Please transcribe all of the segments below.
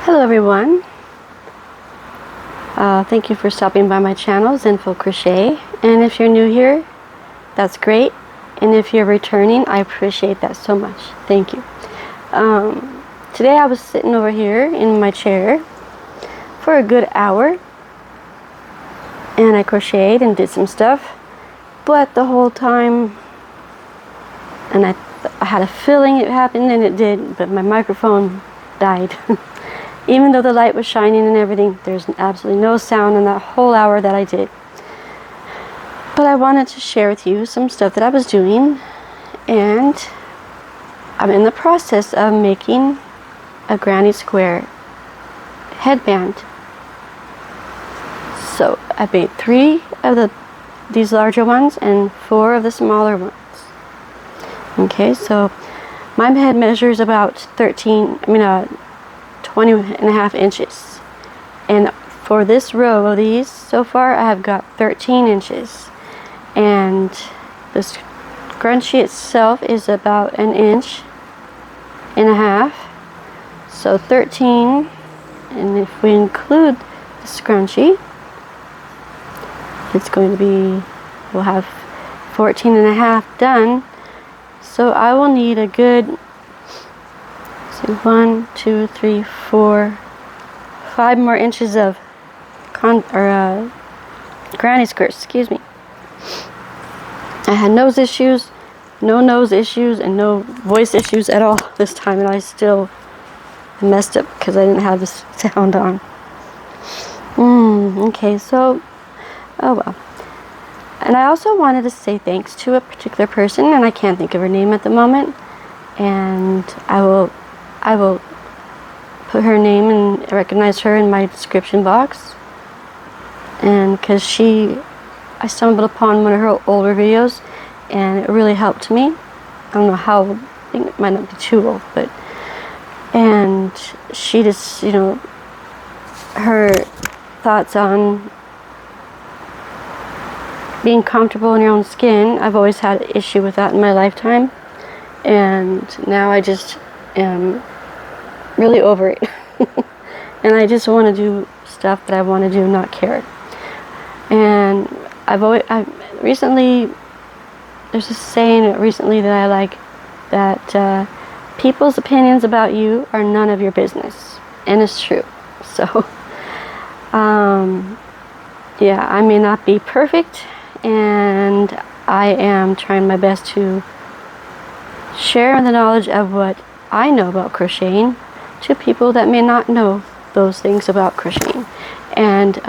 Hello everyone, thank you for stopping by my channel, Zenful Crochet, and if you're new here, that's great, and if you're returning, I appreciate that so much. Thank you. Today I was sitting over here in my chair for a good hour, and I crocheted and did some stuff, but the whole time, and I had a feeling it happened, and it did, but my microphone died. Even though the light was shining and everything, there's absolutely no sound in that whole hour that I did. But I wanted to share with you some stuff that I was doing, and I'm in the process of making a granny square headband. So I made 3 of these larger ones and 4 of the smaller ones. Okay, so my head measures about 20 and a half inches, and for this row of these so far I have got 13 inches, and the scrunchie itself is about 1.5 inches, so 13, and if we include the scrunchie, it's going to be, we'll have 14 and a half done. So I will need a good 1, 2, 3, 4, 5 more inches of granny skirts, excuse me. I had no nose issues, and no voice issues at all this time, and I still messed up because I didn't have the sound on. Okay, so, oh well. And I also wanted to say thanks to a particular person, and I can't think of her name at the moment, and I will put her name and recognize her in my description box. And because I stumbled upon one of her older videos, and it really helped me. I don't know how, I think it might not be too old, but, and she just, her thoughts on being comfortable in your own skin. I've always had an issue with that in my lifetime, and now I just am really over it. And I just want to do stuff that I want to do, not care. And recently, there's a saying recently that I like, that people's opinions about you are none of your business, and it's true. So yeah, I may not be perfect, and I am trying my best to share the knowledge of what I know about crocheting to people that may not know those things about crocheting. And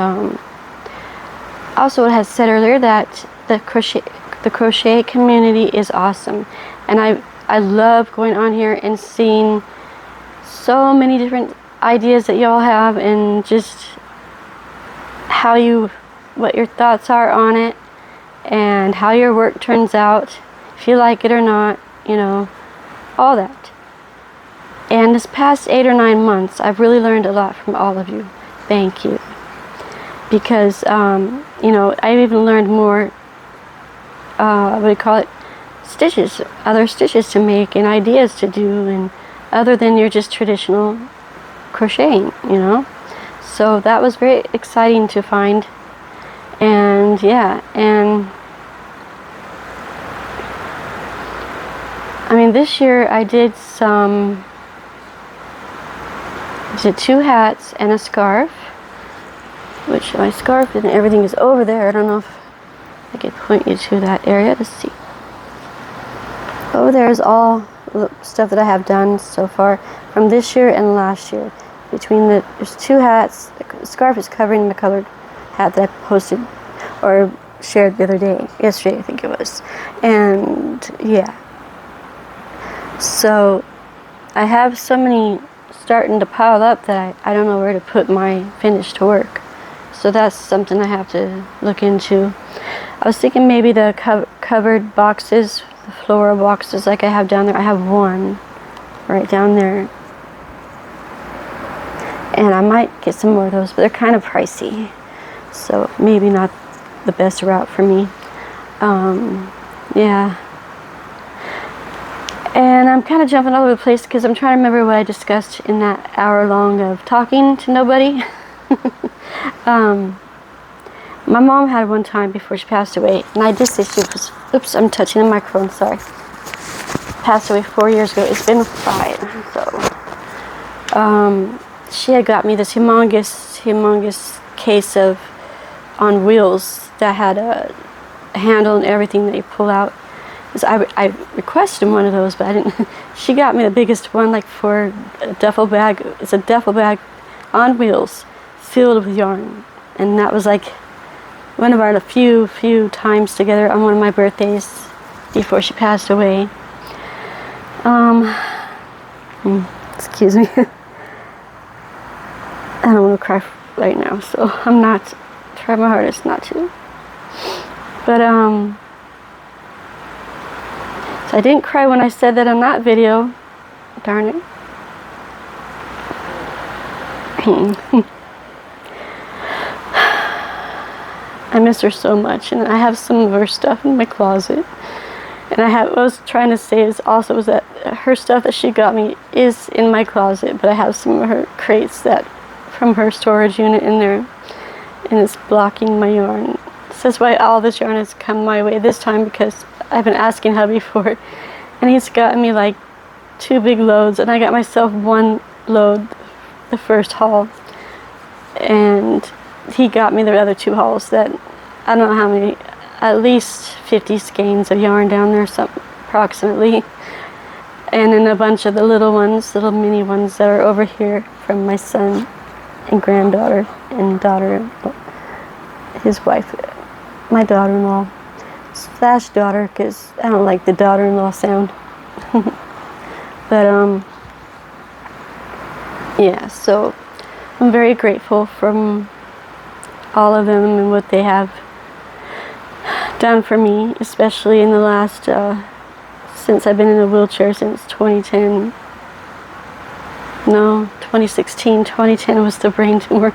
also, it has said earlier that the crochet community is awesome, and I love going on here and seeing so many different ideas that y'all have, and just what your thoughts are on it, and how your work turns out, if you like it or not, all that. And this past 8 or 9 months, I've really learned a lot from all of you. Thank you. Because, I've even learned more, stitches, other stitches to make, and ideas to do, and other than your just traditional crocheting, So that was very exciting to find. And yeah, and this year I did 2 hats and a scarf, which my scarf and everything is over there. I don't know if I could point you to that area to see. Over there is all the stuff that I have done so far from this year and last year. There's 2 hats. The scarf is covering the colored hat that I posted or shared the other day, yesterday I think it was. And yeah, so I have so many starting to pile up that I don't know where to put my finished work. So that's something I have to look into. I was thinking maybe the covered boxes, the floral boxes like I have down there. I have one right down there, and I might get some more of those, but they're kind of pricey, so maybe not the best route for me. Yeah. And I'm kind of jumping all over the place because I'm trying to remember what I discussed in that hour long of talking to nobody. My mom had one time before she passed away, and I did say she was, oops, I'm touching the microphone, sorry. Passed away 4 years ago. It's been 5, so. She had got me this humongous case of on wheels that had a handle and everything that you pull out. So I requested one of those, but I didn't. She got me the biggest one, like for a duffel bag. It's a duffel bag on wheels, filled with yarn, and that was like one of our few times together on one of my birthdays before she passed away. Excuse me. I don't want to cry right now, so I'm not trying my hardest not to. But so I didn't cry when I said that on that video. Darn it. I miss her so much, and I have some of her stuff in my closet. And what I was trying to say is also was that her stuff that she got me is in my closet, but I have some of her crates that from her storage unit in there, and it's blocking my yarn. So that's why all this yarn has come my way this time, because I've been asking hubby for it, and he's gotten me like 2 big loads, and I got myself 1 load the first haul, and he got me the other 2 hauls that I don't know how many, at least 50 skeins of yarn down there, approximately, and then a bunch of the little ones, little mini ones that are over here from my son and granddaughter and daughter, his wife, my daughter-in-law / daughter, because I don't like the daughter-in-law sound. But yeah, so I'm very grateful from all of them and what they have done for me, especially in the last since I've been in a wheelchair since 2010. No, 2016. 2010 was the brain tumor.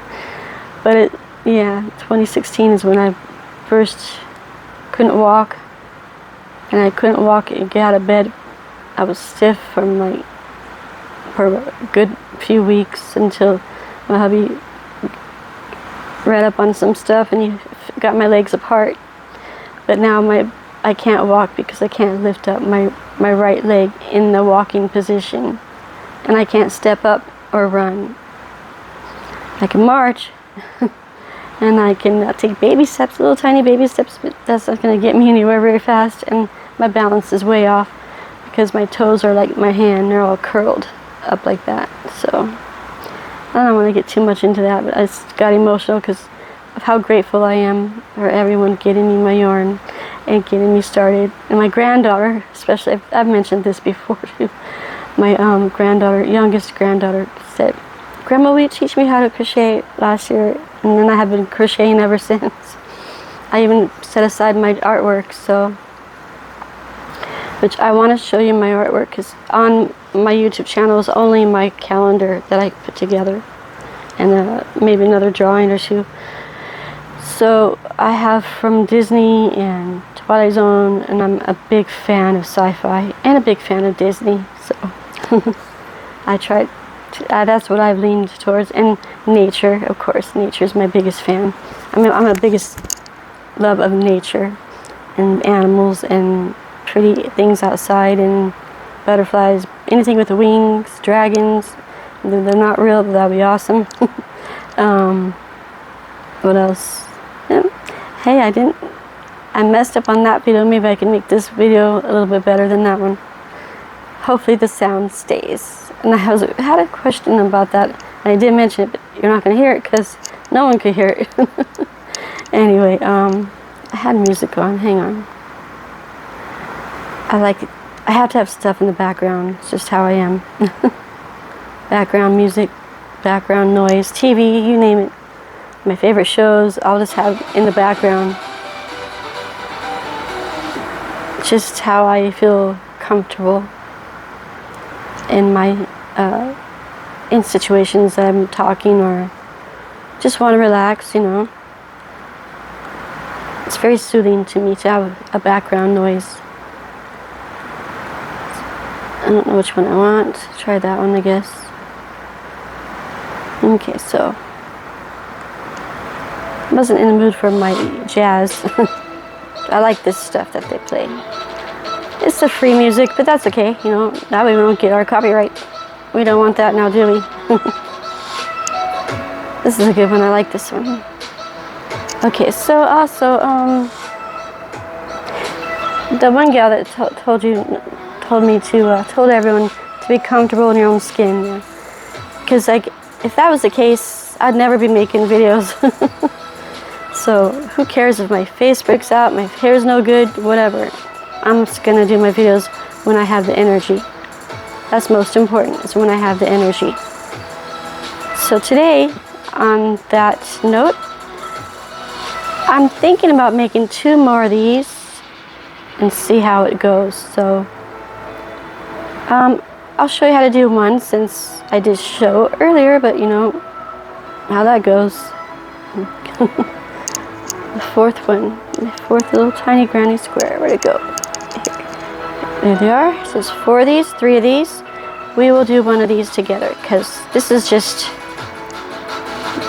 But 2016 is when I first couldn't walk. And I couldn't walk and get out of bed. I was stiff for a good few weeks until my hubby read up on some stuff and he got my legs apart. But now I can't walk because I can't lift up my right leg in the walking position. And I can't step up or run. I can march, and I can take baby steps, little tiny baby steps, but that's not going to get me anywhere very fast, and my balance is way off because my toes are like my hand, they're all curled up like that. So I don't want to get too much into that, but I just got emotional because of how grateful I am for everyone getting me my yarn and getting me started. And my granddaughter, especially, I've mentioned this before too. My youngest granddaughter said, "Grandma, will you teach me how to crochet?" last year, and then I have been crocheting ever since. I even set aside my artwork, which I want to show you my artwork, because on my YouTube channel is only my calendar that I put together, and maybe another drawing or 2. So I have from Disney and Twilight Zone, and I'm a big fan of sci-fi and a big fan of Disney, so I tried to, that's what I've leaned towards. And nature, of course. Nature is my biggest fan. I mean, I'm a biggest love of nature and animals and pretty things outside and butterflies, anything with wings, dragons. They're not real, but that'd be awesome. What else? Yeah. Hey, I messed up on that video. Maybe I can make this video a little bit better than that one. Hopefully the sound stays. And I had a question about that. And I did mention it, but you're not going to hear it because no one could hear it. Anyway, I had music on. Hang on. I like it. I have to have stuff in the background. It's just how I am. Background music, background noise, TV, you name it. My favorite shows, I'll just have in the background. Just how I feel comfortable in in situations that I'm talking or just want to relax, you know. It's very soothing to me to have a background noise. don't know which one I want. Try that one, I guess. Okay, so I wasn't in the mood for my jazz. I like this stuff that they play. It's the free music, but that's okay. You know, that way we don't get our copyright. We don't want that now, do we? This is a good one. I like this one. Okay, so also, the one gal that told everyone to be comfortable in your own skin. Yeah. Because like, if that was the case, I'd never be making videos. So who cares if my face breaks out, my hair's no good, whatever. I'm just gonna do my videos when I have the energy. That's most important, is when I have the energy. So today, on that note, I'm thinking about making 2 more of these and see how it goes. So I'll show you how to do one, since I did show earlier, but you know how that goes. The 4th one, my 4th little tiny granny square. Where'd it go? Here. There they are. So there's 4 of these, 3 of these. We will do one of these together, because this is just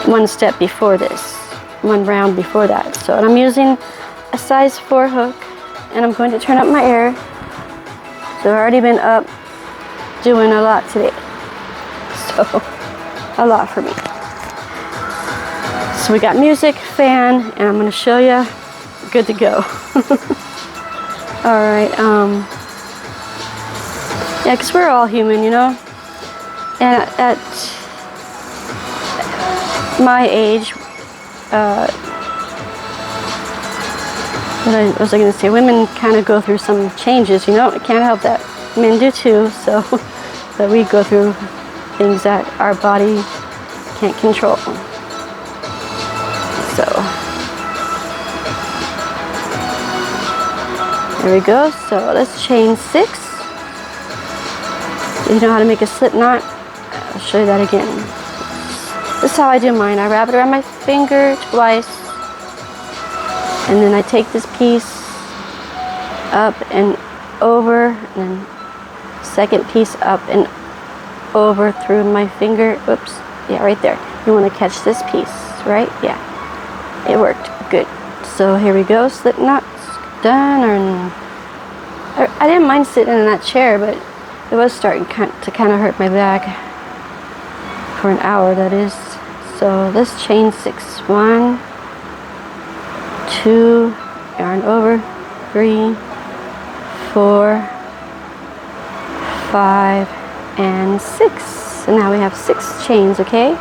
one step before this, one round before that. So I'm using a size 4 hook, and I'm going to turn up my air. So I've already been up doing a lot today. So a lot for me. So we got music, fan, and I'm going to show you. Good to go. All right. Yeah, because we're all human, you know. And at my age, what was I going to say? Women kind of go through some changes, you know. I can't help that. Men do too. So, but we go through things that our body can't control. So there we go. So let's chain 6. You know how to make a slip knot? I'll show you that again. This is how I do mine. I wrap it around my finger twice, and then I take this piece up and over, and then second piece up and over through my finger. Oops. Yeah, right there. You want to catch this piece, right? Yeah. It worked. Good. So here we go. Slip knots done. I didn't mind sitting in that chair, but it was starting to kind of hurt my back for an hour, that is. So let's chain 6. 1, 2, yarn over, 3, 4, 5, and 6. And now we have 6 chains, okay?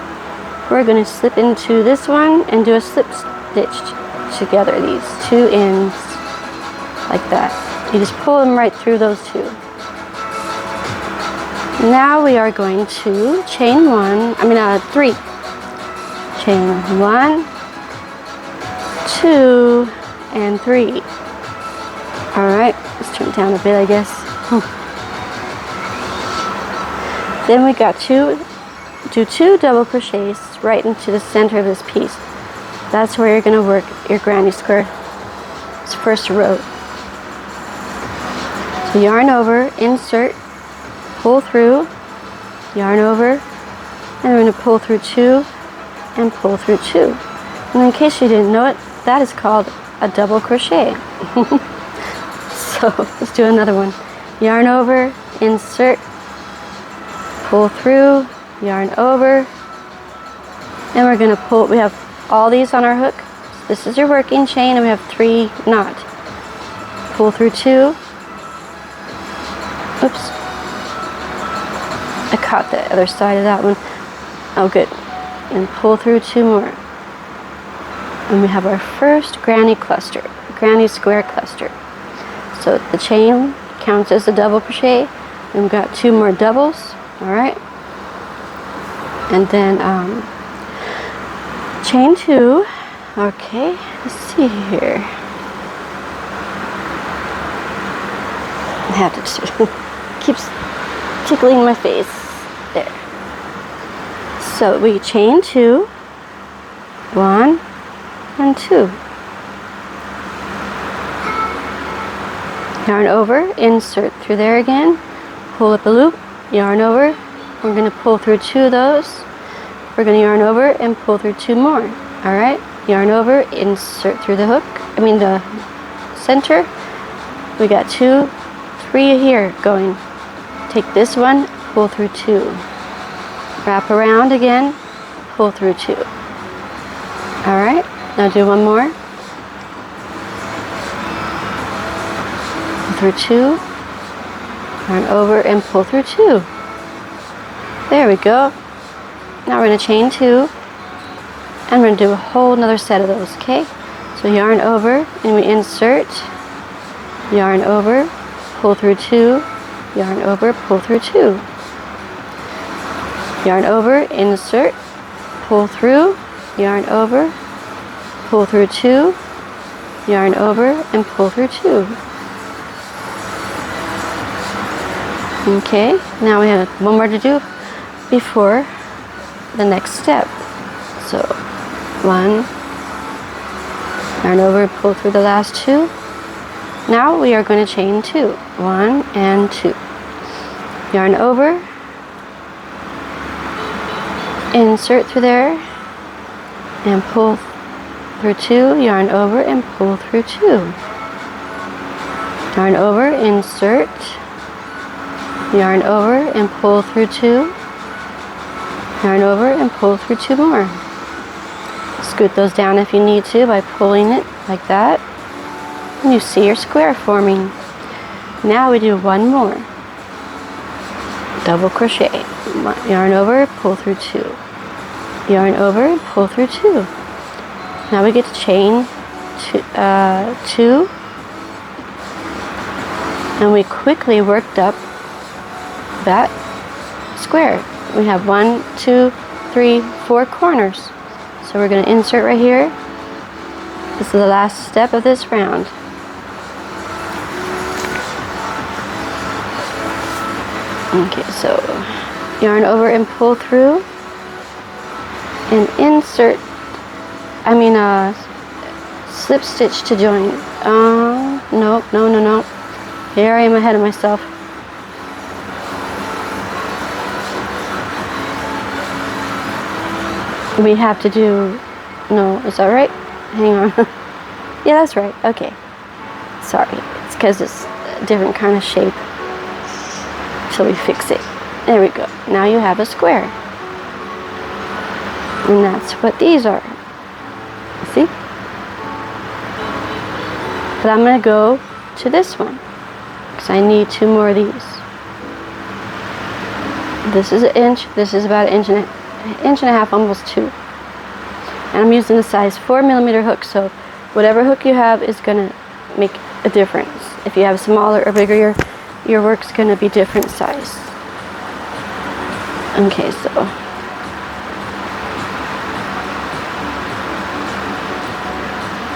We're going to slip into this one and do a slip stitch together, these 2 ends, like that. You just pull them right through those 2. Now we are going to chain 3. Chain 1, 2, and 3. Alright, let's turn it down a bit, I guess. Then we got do 2 double crochets right into the center of this piece. That's where you're going to work your granny square. It's first row. So yarn over, insert, pull through, yarn over, and we're going to pull through 2 and pull through 2. And in case you didn't know it, that is called a double crochet. So let's do another one. Yarn over, insert, pull through, yarn over, and we're going to pull. We have all these on our hook. This is your working chain, and we have 3 knot. Pull through 2. Oops. I caught the other side of that one. Oh, good. And pull through 2 more. And we have our first granny square cluster. So the chain counts as a double crochet. And we've got 2 more doubles. All right. And then chain 2. Okay, let's see here. I have to keeps tickling my face. There. So we chain 2, 1, and 2. Yarn over, insert through there again, pull up a loop, yarn over. We're going to pull through 2 of those. We're going to yarn over and pull through 2 more. All right, yarn over, insert through the hook, the center. We got 2, 3 here going. Take this one, pull through 2. Wrap around again, pull through 2. All right, now do one more. Pull through 2, yarn over and pull through 2. There we go. Now we're going to chain 2, and we're going to do a whole another set of those, okay? So yarn over, and we insert, yarn over, pull through 2, yarn over, pull through 2. Yarn over, insert, pull through, yarn over, pull through 2, yarn over, and pull through 2. Okay, now we have one more to do before the next step. So 1, yarn over, pull through the last 2. Now we are going to chain 2, 1 and 2. Yarn over, insert through there, and pull through 2, yarn over and pull through 2. Yarn over, insert, yarn over and pull through 2. Yarn over and pull through 2 more. Scoot those down if you need to by pulling it like that. And you see your square forming. Now we do one more. Double crochet. Yarn over, pull through 2. Yarn over, pull through 2. Now we get to chain 2. And we quickly worked up that square. We have 1, 2, 3, 4 corners. So we're going to insert right here. This is the last step of this round. Okay, so yarn over and pull through and insert, slip stitch to join. No. Here I am ahead of myself. We have to do, no, is that right? Hang on. Yeah, that's right. Okay. Sorry. It's because it's a different kind of shape. Till we fix it. There we go. Now you have a square. And that's what these are. See? But I'm going to go to this one. Because I need 2 more of these. This is 1 inch. This is about 1.5 inches, almost 2. And I'm using the size 4mm hook, so whatever hook you have is going to make a difference. If you have smaller or bigger, your work's going to be different size. Okay, so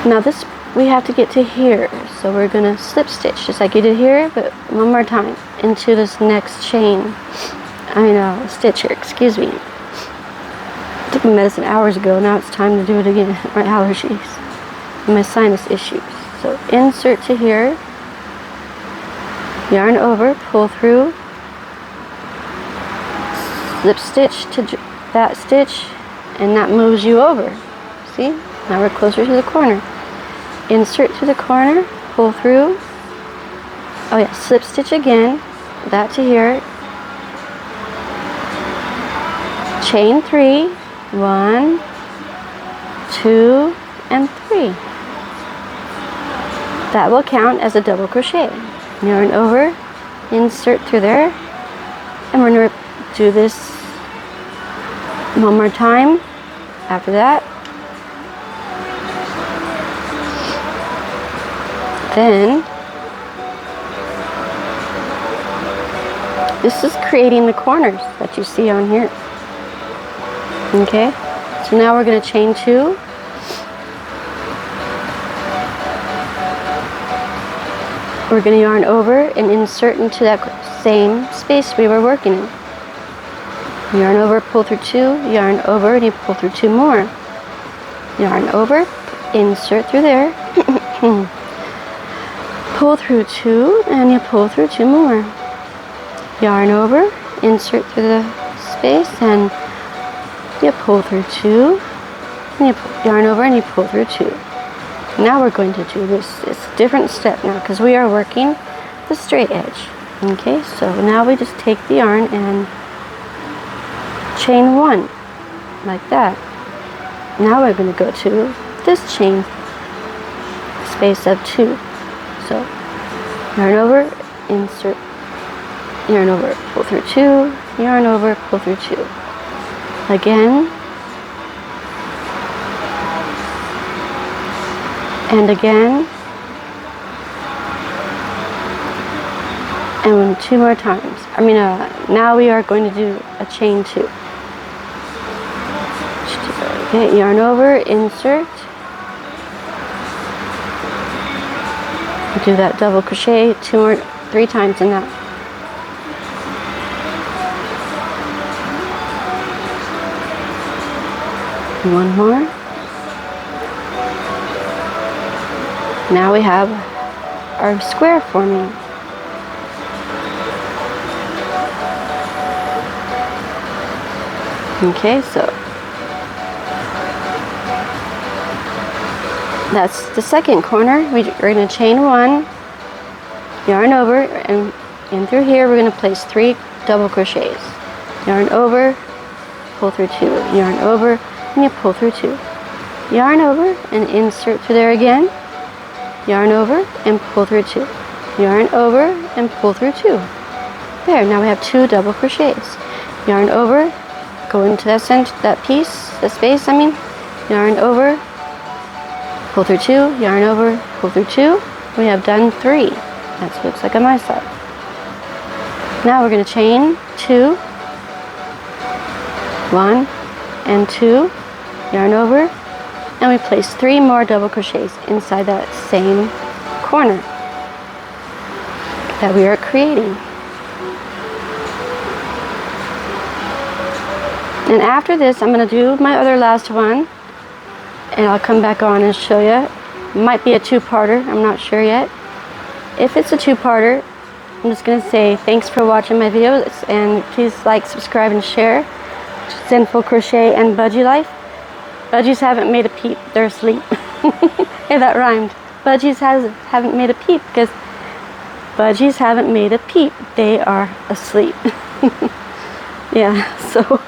now this we have to get to here, so we're going to slip stitch just like you did here, but one more time into this next chain. Stitch here, excuse me. Took my medicine hours ago, now it's time to do it again. My allergies, my sinus issues. So insert to here, yarn over, pull through, slip stitch to that stitch, and that moves you over. See? Now we're closer to the corner. Insert to the corner, pull through. Oh yeah, slip stitch again, that to here. Chain 3, 1, 2, and 3. That will count as a double crochet. Yarn over, insert through there, and we're going to do this one more time. After that, then this is creating the corners that you see on here. Okay, so now we're going to chain 2. We're going to yarn over and insert into that same space we were working in. Yarn over, pull through 2, yarn over, and you pull through 2 more. Yarn over, insert through there, pull through 2, and you pull through 2 more. yarn over, insert through the space, and you pull through 2, and you yarn over and you pull through 2. Now we're going to do this. It's a different step now because we are working the straight edge. Okay, so now we just take the yarn and chain 1 like that. Now we're going to go to this chain space of 2. So yarn over, insert, yarn over, pull through 2, yarn over, pull through 2. Again, and again, and 2 more times. Now we are going to do a chain 2. Okay, yarn over, insert, do that double crochet 3 times in that. One more. Now we have our square forming. Okay, so that's the second corner. We're going to chain 1, yarn over, and in through here we're going to place 3 double crochets. Yarn over, pull through 2, yarn over, and you pull through 2. Yarn over and insert through there again. Yarn over and pull through 2. Yarn over and pull through 2. There, now we have 2 double crochets. Yarn over, go into that center, that piece, the space, yarn over, pull through 2, yarn over, pull through 2. We have done 3. That's what it looks like on my side. Now we're going to chain 2, 1 and 2, yarn over, and we place 3 more double crochets inside that same corner that we are creating. And after this, I'm going to do my other last one, and I'll come back on and show you. Might be a 2-parter, I'm not sure yet. If it's a 2-parter, I'm just going to say thanks for watching my videos, and please like, subscribe, and share. Sinful Crochet and Budgie Life. Budgies haven't made a peep, they're asleep. Hey, that rhymed. Budgies haven't made a peep because budgies haven't made a peep, they are asleep. Yeah, so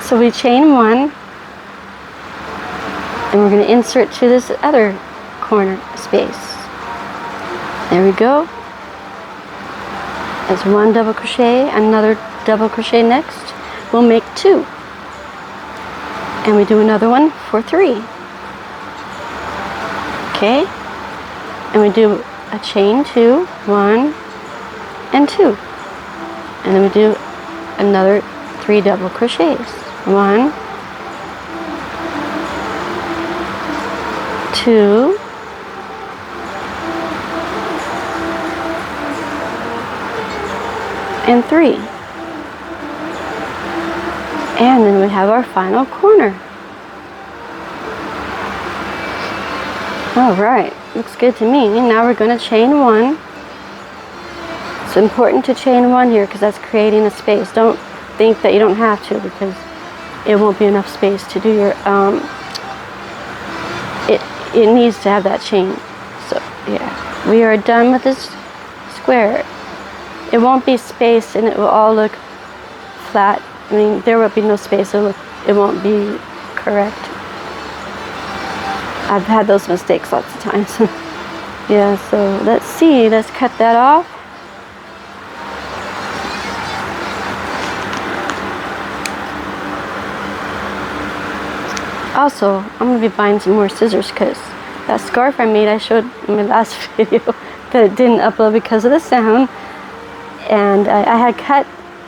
so we chain 1, and we're going to insert to this other corner space. There we go. That's 1 double crochet, another double crochet next. We'll make 2. And we do another one for 3. Okay? And we do a chain 2, 1 and 2. And then we do another 3 double crochets. 1, 2, and 3. And then we have our final corner. Alright, looks good to me. Now we're going to chain 1. It's important to chain 1 here because that's creating a space. Don't think that you don't have to, because it won't be enough space to do your it needs to have that chain. So yeah, we are done with this square. It won't be spaced and it will all look flat. There will be no space, so it won't be correct. I've had those mistakes lots of times. Yeah, so let's see, let's cut that off. Also, I'm going to be buying some more scissors because that scarf I made, I showed in my last video that it didn't upload because of the sound. And I had cut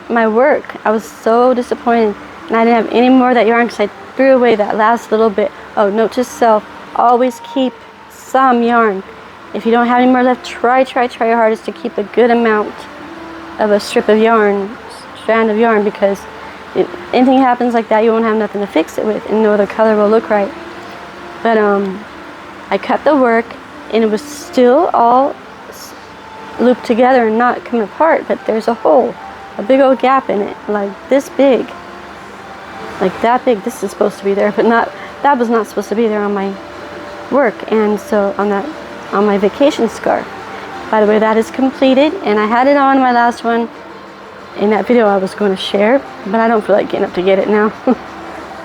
my work. I was so disappointed, and I didn't have any more of that yarn because I threw away that last little bit. Oh, note to self, always keep some yarn. If you don't have any more left, try your hardest to keep a good amount of a strip of yarn, strand of yarn, because if anything happens like that, you won't have nothing to fix it with, and no other color will look right. But I cut the work, and it was still all loop together and not come apart, but there's a hole, a big old gap in it, like this big, like that big. This is supposed to be there, but that was not supposed to be there on my work. And so on my vacation scarf. By the way, that is completed, and I had it on my last one in that video I was going to share, but I don't feel like getting up to get it now.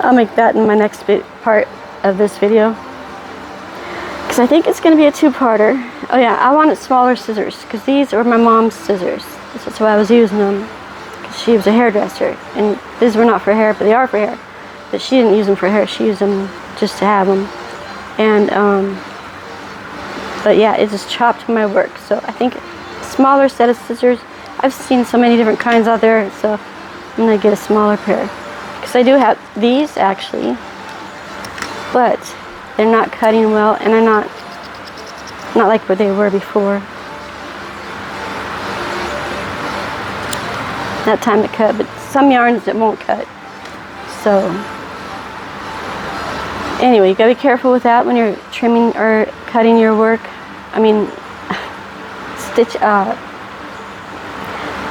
I'll make that in my next part of this video, because I think it's going to be a two-parter. Oh yeah, I wanted smaller scissors, because these were my mom's scissors. That's why I was using them, because she was a hairdresser, and these were not for hair, but they are for hair. But she didn't use them for hair, she used them just to have them. And but yeah, it just chopped my work. So I think a smaller set of scissors. I've seen so many different kinds out there, so I'm gonna get a smaller pair, because I do have these actually, but they're not cutting well, and they're not like what they were before. That time to cut, but some yarns it won't cut. So anyway, you gotta be careful with that when you're trimming or cutting your work. I mean,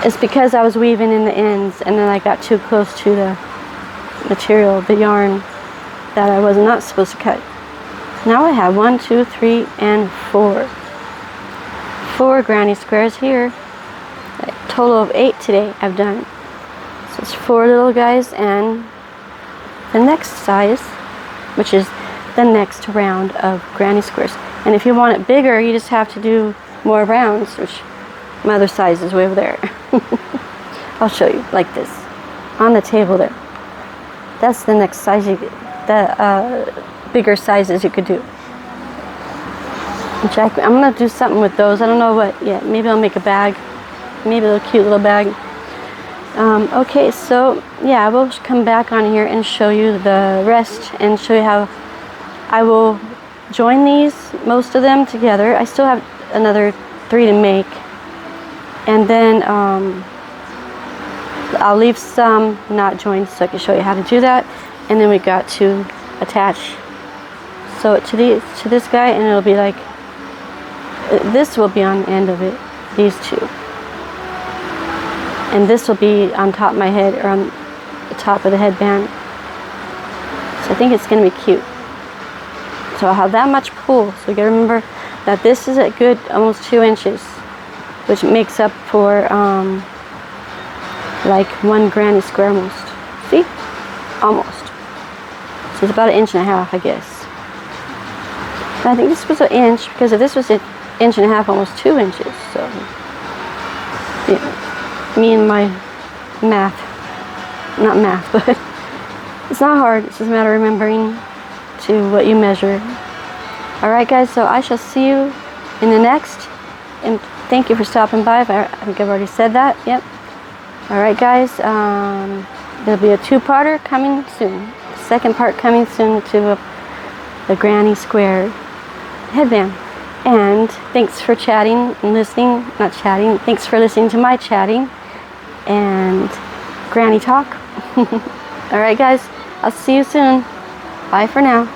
it's because I was weaving in the ends, and then I got too close to the material, the yarn, that I was not supposed to cut. Now I have 1, 2, 3, and 4. 4 granny squares here. A total of 8 today I've done. So it's 4 little guys, and the next size, which is the next round of granny squares. And if you want it bigger, you just have to do more rounds, which my other size is way over there. I'll show you, like this, on the table there. That's the next size you get, the bigger sizes you could do. Which I'm gonna do something with those. I don't know what yet. Maybe I'll make a bag, maybe a little cute little bag. Okay, so yeah, I will come back on here and show you the rest, and show you how I will join these, most of them together. I still have another 3 to make, and then I'll leave some not joined so I can show you how to do that. And then we got to attach, so to this guy, and it'll be like this will be on the end of it, these two, and this will be on top of my head, or on the top of the headband. So I think it's going to be cute. So I'll have that much pull. So you gotta remember that this is a good almost 2 inches, which makes up for like 1 granny square almost. See? Almost. So it's about 1.5 inches, I guess. And I think this was 1 inch, because if this was 1.5 inches, almost 2 inches. So yeah, me and my math. Not math, but it's not hard. It's just a matter of remembering to what you measure. Alright guys, so I shall see you in the next, and thank you for stopping by. I think I've already said that. Yep. Alright guys, there'll be a 2-parter coming soon. Second part coming soon to the granny square headband. And thanks for chatting and listening, not chatting, thanks for listening to my chatting and granny talk. Alright guys, I'll see you soon. Bye for now.